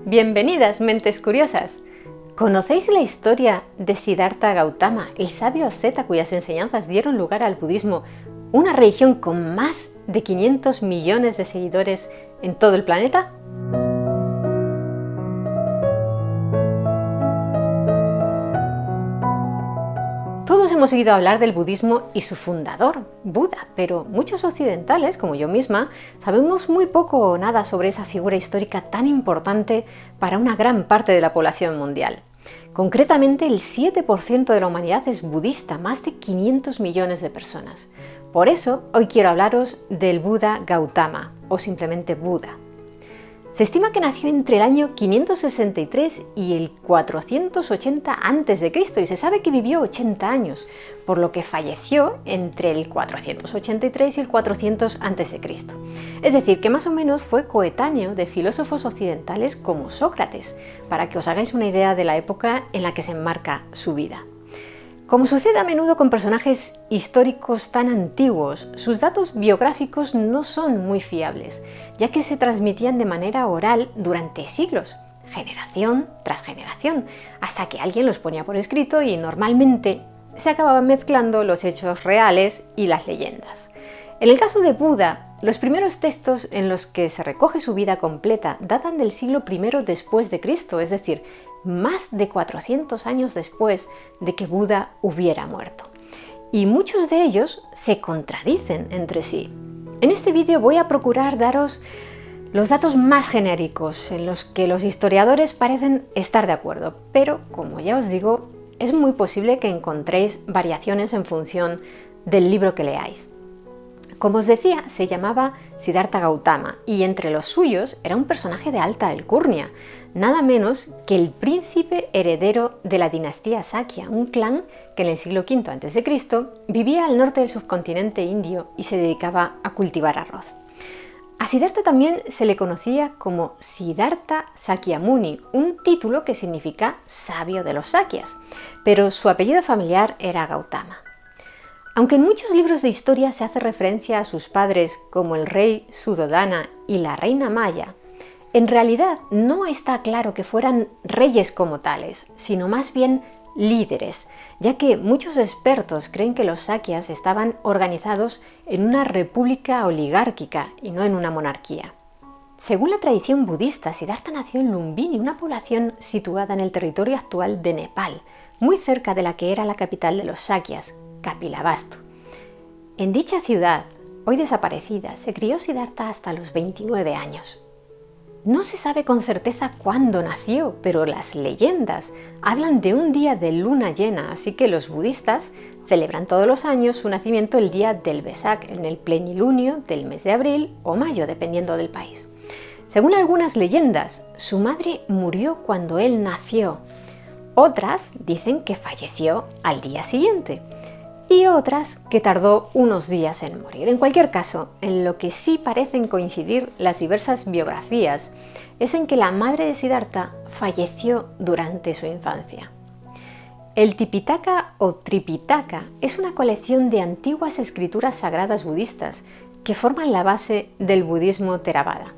Bienvenidas, mentes curiosas. ¿Conocéis la historia de Siddhartha Gautama, el sabio asceta cuyas enseñanzas dieron lugar al budismo, una religión con más de 500 millones de seguidores en todo el planeta? Todos hemos oído hablar del budismo y su fundador, Buda, pero muchos occidentales, como yo misma, sabemos muy poco o nada sobre esa figura histórica tan importante para una gran parte de la población mundial. Concretamente, el 7% de la humanidad es budista, más de 500 millones de personas. Por eso, hoy quiero hablaros del Buda Gautama, o simplemente Buda. Se estima que nació entre el año 563 y el 480 a.C. y se sabe que vivió 80 años, por lo que falleció entre el 483 y el 400 a.C. Es decir, que más o menos fue coetáneo de filósofos occidentales como Sócrates, para que os hagáis una idea de la época en la que se enmarca su vida. Como sucede a menudo con personajes históricos tan antiguos, sus datos biográficos no son muy fiables, ya que se transmitían de manera oral durante siglos, generación tras generación, hasta que alguien los ponía por escrito y normalmente se acababan mezclando los hechos reales y las leyendas. En el caso de Buda, los primeros textos en los que se recoge su vida completa datan del siglo I después de Cristo, es decir, más de 400 años después de que Buda hubiera muerto. Y muchos de ellos se contradicen entre sí. En este vídeo voy a procurar daros los datos más genéricos en los que los historiadores parecen estar de acuerdo, pero como ya os digo, es muy posible que encontréis variaciones en función del libro que leáis. Como os decía, se llamaba Siddhartha Gautama y entre los suyos era un personaje de alta alcurnia, nada menos que el príncipe heredero de la dinastía Sakya, un clan que en el siglo V a.C. vivía al norte del subcontinente indio y se dedicaba a cultivar arroz. A Siddhartha también se le conocía como Siddhartha Sakyamuni, un título que significa sabio de los Sakyas, pero su apellido familiar era Gautama. Aunque en muchos libros de historia se hace referencia a sus padres como el rey Suddhodana y la reina Maya, en realidad no está claro que fueran reyes como tales, sino más bien líderes, ya que muchos expertos creen que los Sakyas estaban organizados en una república oligárquica y no en una monarquía. Según la tradición budista, Siddhartha nació en Lumbini, una población situada en el territorio actual de Nepal, muy cerca de la que era la capital de los Sakyas, Kapilavastu. En dicha ciudad, hoy desaparecida, se crió Siddhartha hasta los 29 años. No se sabe con certeza cuándo nació, pero las leyendas hablan de un día de luna llena, así que los budistas celebran todos los años su nacimiento el día del Vesak, en el plenilunio del mes de abril o mayo, dependiendo del país. Según algunas leyendas, su madre murió cuando él nació. Otras dicen que falleció al día siguiente y otras que tardó unos días en morir. En cualquier caso, en lo que sí parecen coincidir las diversas biografías es en que la madre de Siddhartha falleció durante su infancia. El Tipitaka o Tripitaka es una colección de antiguas escrituras sagradas budistas que forman la base del budismo Theravada.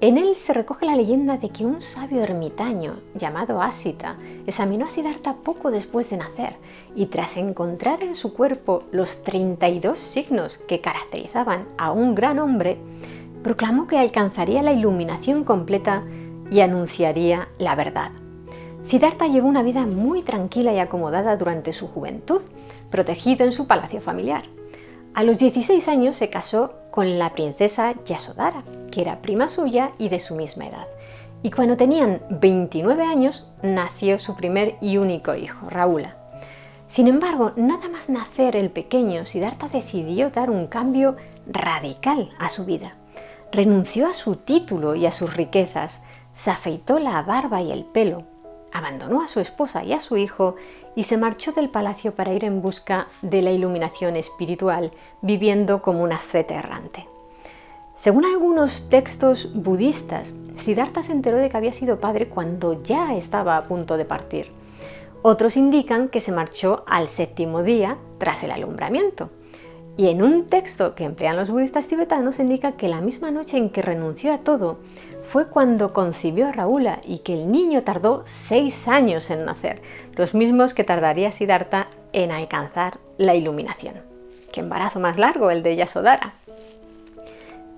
En él se recoge la leyenda de que un sabio ermitaño llamado Asita examinó a Siddhartha poco después de nacer y tras encontrar en su cuerpo los 32 signos que caracterizaban a un gran hombre, proclamó que alcanzaría la iluminación completa y anunciaría la verdad. Siddhartha llevó una vida muy tranquila y acomodada durante su juventud, protegido en su palacio familiar. A los 16 años se casó con la princesa Yasodhara, que era prima suya y de su misma edad. Y cuando tenían 29 años, nació su primer y único hijo, Rahula. Sin embargo, nada más nacer el pequeño, Siddhartha decidió dar un cambio radical a su vida. Renunció a su título y a sus riquezas, se afeitó la barba y el pelo, abandonó a su esposa y a su hijo y se marchó del palacio para ir en busca de la iluminación espiritual, viviendo como un asceta errante. Según algunos textos budistas, Siddhartha se enteró de que había sido padre cuando ya estaba a punto de partir. Otros indican que se marchó al 7º día tras el alumbramiento. Y en un texto que emplean los budistas tibetanos indica que la misma noche en que renunció a todo, fue cuando concibió a Rahula y que el niño tardó 6 años en nacer, los mismos que tardaría Siddhartha en alcanzar la iluminación. ¡Qué embarazo más largo el de Yasodhara!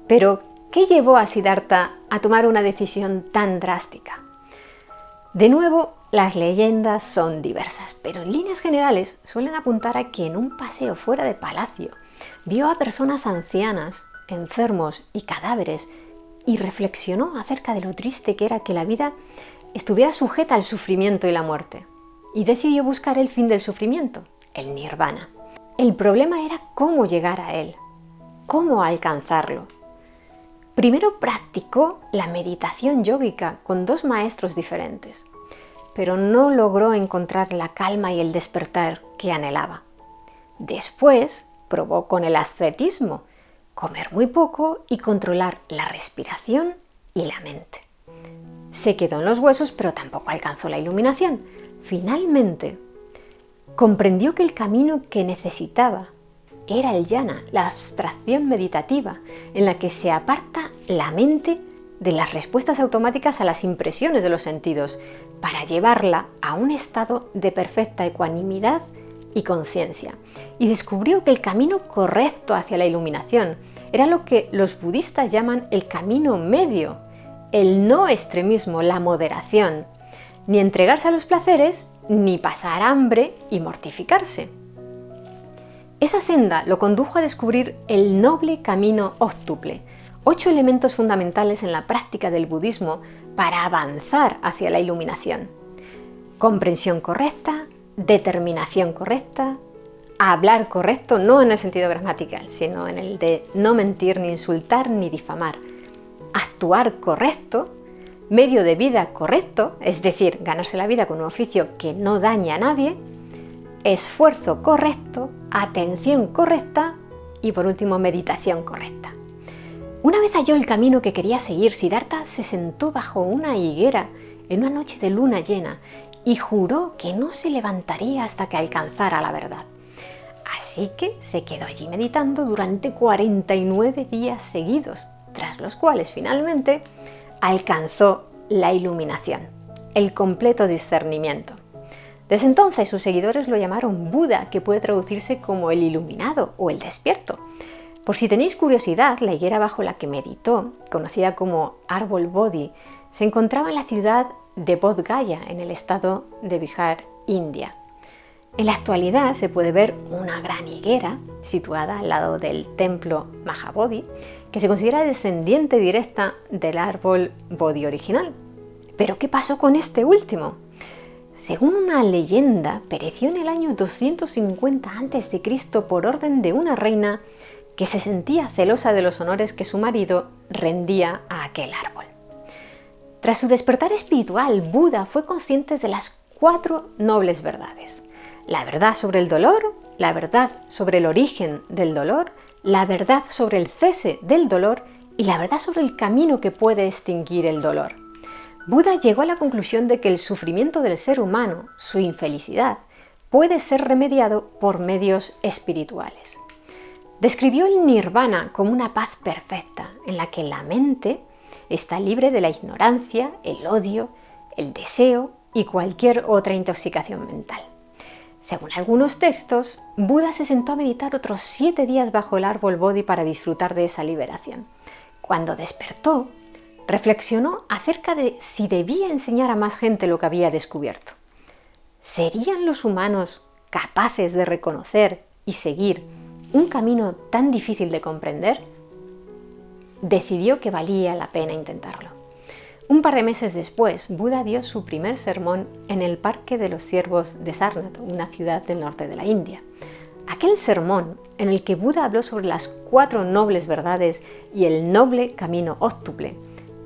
Pero, ¿qué llevó a Siddhartha a tomar una decisión tan drástica? De nuevo, las leyendas son diversas, pero en líneas generales suelen apuntar a que en un paseo fuera de palacio vio a personas ancianas, enfermos y cadáveres y reflexionó acerca de lo triste que era que la vida estuviera sujeta al sufrimiento y la muerte. Y decidió buscar el fin del sufrimiento, el nirvana. El problema era cómo llegar a él, cómo alcanzarlo. Primero practicó la meditación yógica con 2 maestros diferentes, pero no logró encontrar la calma y el despertar que anhelaba. Después probó con el ascetismo, comer muy poco y controlar la respiración y la mente. Se quedó en los huesos, pero tampoco alcanzó la iluminación. Finalmente, comprendió que el camino que necesitaba era el jhana, la abstracción meditativa, en la que se aparta la mente de las respuestas automáticas a las impresiones de los sentidos, para llevarla a un estado de perfecta ecuanimidad y conciencia. Y descubrió que el camino correcto hacia la iluminación era lo que los budistas llaman el camino medio, el no extremismo, la moderación, ni entregarse a los placeres, ni pasar hambre y mortificarse. Esa senda lo condujo a descubrir el noble camino óctuple, 8 elementos fundamentales en la práctica del budismo para avanzar hacia la iluminación. Comprensión correcta, determinación correcta, hablar correcto, no en el sentido gramatical, sino en el de no mentir, ni insultar, ni difamar. Actuar correcto, medio de vida correcto, es decir, ganarse la vida con un oficio que no daña a nadie, esfuerzo correcto, atención correcta y por último meditación correcta. Una vez halló el camino que quería seguir, Siddhartha se sentó bajo una higuera en una noche de luna llena y juró que no se levantaría hasta que alcanzara la verdad. Así que se quedó allí meditando durante 49 días seguidos, tras los cuales finalmente alcanzó la iluminación, el completo discernimiento. Desde entonces sus seguidores lo llamaron Buda, que puede traducirse como el iluminado o el despierto. Por si tenéis curiosidad, la higuera bajo la que meditó, conocida como árbol Bodhi, se encontraba en la ciudad de Bodh Gaya, en el estado de Bihar, India. En la actualidad se puede ver una gran higuera situada al lado del templo Mahabodhi, que se considera descendiente directa del árbol Bodhi original. ¿Pero qué pasó con este último? Según una leyenda, pereció en el año 250 a.C. por orden de una reina que se sentía celosa de los honores que su marido rendía a aquel árbol. Tras su despertar espiritual, Buda fue consciente de las 4 nobles verdades: la verdad sobre el dolor, la verdad sobre el origen del dolor, la verdad sobre el cese del dolor y la verdad sobre el camino que puede extinguir el dolor. Buda llegó a la conclusión de que el sufrimiento del ser humano, su infelicidad, puede ser remediado por medios espirituales. Describió el nirvana como una paz perfecta, en la que la mente está libre de la ignorancia, el odio, el deseo y cualquier otra intoxicación mental. Según algunos textos, Buda se sentó a meditar otros 7 días bajo el árbol Bodhi para disfrutar de esa liberación. Cuando despertó, reflexionó acerca de si debía enseñar a más gente lo que había descubierto. ¿Serían los humanos capaces de reconocer y seguir un camino tan difícil de comprender? Decidió que valía la pena intentarlo. Un par de meses después, Buda dio su primer sermón en el Parque de los Ciervos de Sarnath, una ciudad del norte de la India. Aquel sermón, en el que Buda habló sobre las 4 nobles verdades y el noble camino óctuple,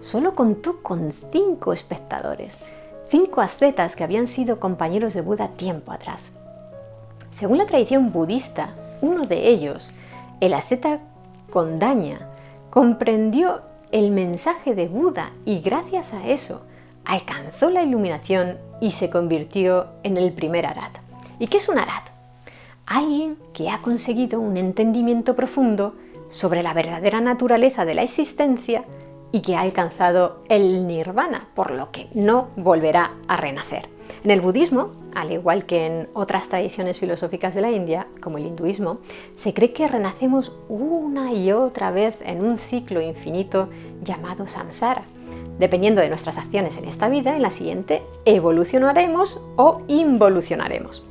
solo contó con 5 espectadores, 5 ascetas que habían sido compañeros de Buda tiempo atrás. Según la tradición budista, uno de ellos, el asceta Kondaña, comprendió el mensaje de Buda y gracias a eso alcanzó la iluminación y se convirtió en el primer Arhat. ¿Y qué es un Arhat? Alguien que ha conseguido un entendimiento profundo sobre la verdadera naturaleza de la existencia y que ha alcanzado el nirvana, por lo que no volverá a renacer. En el budismo, al igual que en otras tradiciones filosóficas de la India, como el hinduismo, se cree que renacemos una y otra vez en un ciclo infinito llamado samsara. Dependiendo de nuestras acciones en esta vida, en la siguiente evolucionaremos o involucionaremos.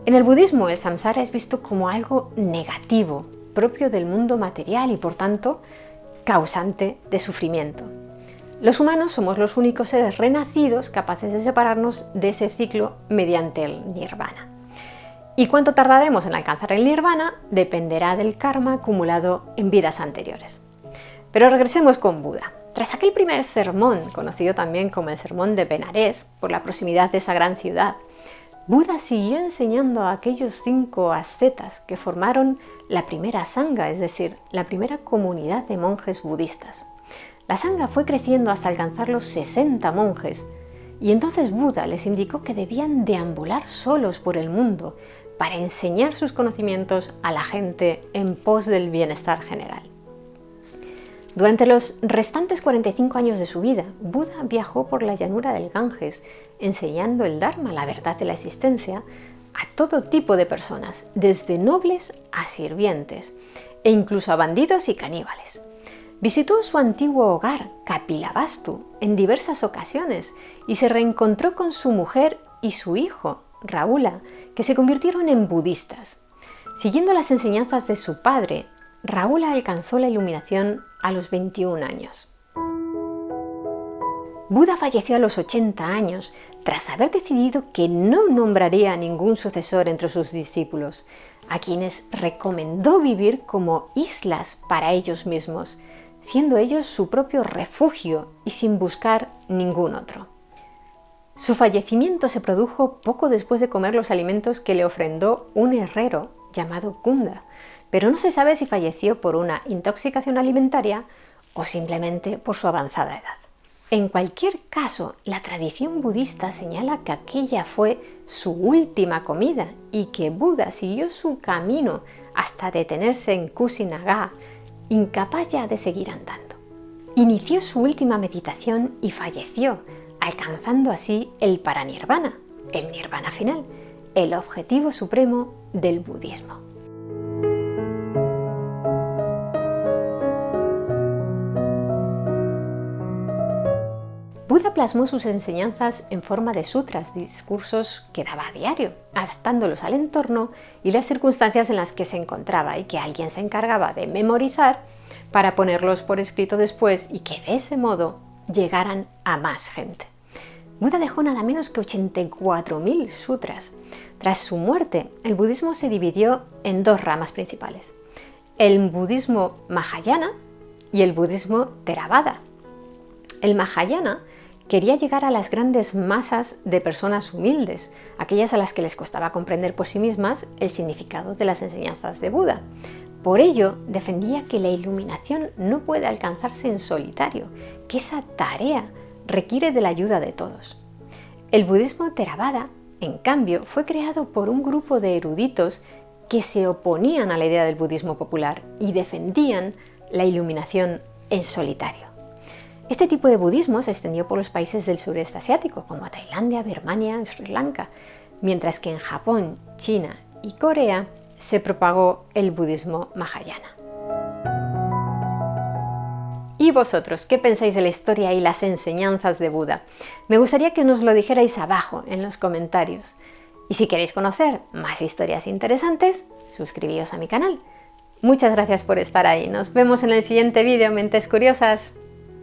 En el budismo, el samsara es visto como algo negativo, propio del mundo material y por tanto causante de sufrimiento. Los humanos somos los únicos seres renacidos capaces de separarnos de ese ciclo mediante el nirvana. Y cuánto tardaremos en alcanzar el nirvana dependerá del karma acumulado en vidas anteriores. Pero regresemos con Buda. Tras aquel primer sermón, conocido también como el sermón de Benarés, por la proximidad de esa gran ciudad, Buda siguió enseñando a aquellos 5 ascetas que formaron la primera sangha, es decir, la primera comunidad de monjes budistas. La sangha fue creciendo hasta alcanzar los 60 monjes, y entonces Buda les indicó que debían deambular solos por el mundo para enseñar sus conocimientos a la gente en pos del bienestar general. Durante los restantes 45 años de su vida, Buda viajó por la llanura del Ganges, enseñando el Dharma, la verdad de la existencia, a todo tipo de personas, desde nobles a sirvientes, e incluso a bandidos y caníbales. Visitó su antiguo hogar, Kapilavastu, en diversas ocasiones y se reencontró con su mujer y su hijo, Rahula, que se convirtieron en budistas. Siguiendo las enseñanzas de su padre, Rahula alcanzó la iluminación a los 21 años. Buda falleció a los 80 años, tras haber decidido que no nombraría a ningún sucesor entre sus discípulos, a quienes recomendó vivir como islas para ellos mismos, siendo ellos su propio refugio y sin buscar ningún otro. Su fallecimiento se produjo poco después de comer los alimentos que le ofrendó un herrero llamado Kunda, pero no se sabe si falleció por una intoxicación alimentaria o simplemente por su avanzada edad. En cualquier caso, la tradición budista señala que aquella fue su última comida y que Buda siguió su camino hasta detenerse en Kusinaga, incapaz ya de seguir andando. Inició su última meditación y falleció, alcanzando así el paranirvana, el nirvana final, el objetivo supremo del budismo. Buda plasmó sus enseñanzas en forma de sutras, discursos que daba a diario, adaptándolos al entorno y las circunstancias en las que se encontraba y que alguien se encargaba de memorizar para ponerlos por escrito después y que de ese modo llegaran a más gente. Buda dejó nada menos que 84.000 sutras. Tras su muerte, el budismo se dividió en 2 ramas principales: el budismo Mahayana y el budismo Theravada. El Mahayana quería llegar a las grandes masas de personas humildes, aquellas a las que les costaba comprender por sí mismas el significado de las enseñanzas de Buda. Por ello, defendía que la iluminación no puede alcanzarse en solitario, que esa tarea requiere de la ayuda de todos. El budismo Theravada, en cambio, fue creado por un grupo de eruditos que se oponían a la idea del budismo popular y defendían la iluminación en solitario. Este tipo de budismo se extendió por los países del sureste asiático, como Tailandia, Birmania y Sri Lanka, mientras que en Japón, China y Corea se propagó el budismo Mahayana. ¿Y vosotros qué pensáis de la historia y las enseñanzas de Buda? Me gustaría que nos lo dijerais abajo en los comentarios. Y si queréis conocer más historias interesantes, suscribíos a mi canal. Muchas gracias por estar ahí. Nos vemos en el siguiente vídeo, Mentes Curiosas.